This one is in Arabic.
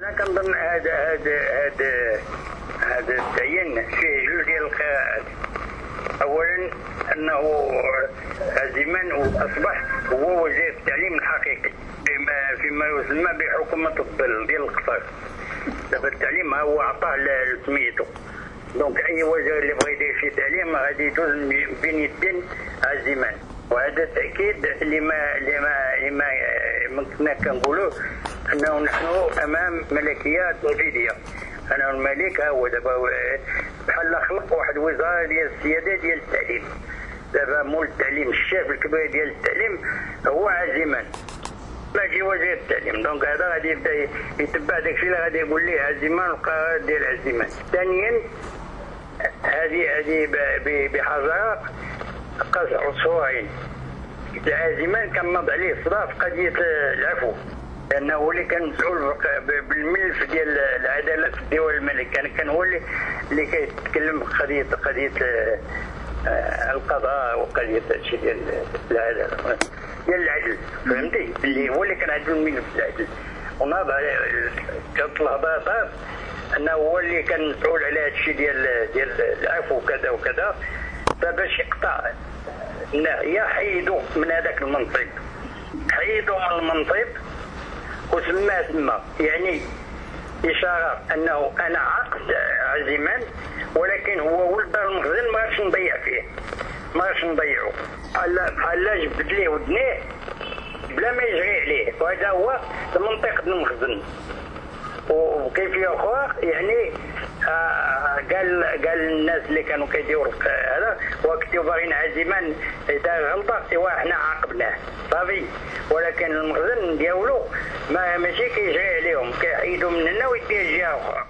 انا كنظن هذا التعيين فيه جوج ديال القراءات. اولا انه زمان اصبح هو وزير التعليم الحقيقي فيما يسمى بحكومه الظل ديال القصر. دابا التعليم هو عطاه لسميتو، دونك اي وزير اللي بغى يدير شي تعليم غادي يدوز بين يدين زمان. وهذا تاكيد لما كنا كنقولوا انه نحن امام ملكيه توحيديه. انا الملك هو دابا بحال خلق واحد وزاره ديال السياده ديال التعليم. دابا مول التعليم الشاف الكبير ديال التعليم هو عزيمان، ماشي وزير التعليم. دونك هذا غادي يبدا يتبع داكشي اللي غادي يقول ليه عزيمان والقرارات ديال عزيمان. ثانيا هذه بحذر قصع صورين. عزيمان كان نضع عليه الصدى في قضيه العفو، لانه هو اللي كان مسؤول بالملف ديال العداله في الدول الملك. كان هو اللي كيتكلم في قضيه القضاء وقضيه هادشي ديال العداله ديال العدل، فهمتي؟ اللي هو اللي كان عنده الملف العدل. وناض كانت الهضره انه هو اللي كان مسؤول على هادشي ديال العفو وكذا وكذا. فباش يقطع الناحيه حيدوا من هذاك المنصب، حيدوا من المنصب وسماه تما، يعني اشاره انه انا عقد عزيمان ولكن هو ولد المخزن ما غاديش نضيع فيه، ما غاديش نضيعو. بحال جبد ليه ودنيه بلا ما يجري عليه، وهذا هو المنطق ديال المخزن. وكيفيه اخرى يعني قال الناس اللي كانوا كيديروا هذا وكنتو باغيين عزيمان دار غلطه ايوا حنا عاقبناه صافي، ولكن المخزن ديالو ماشي كيجري عليهم، كيحيدوا من هنا ويديه لجهه اخرى.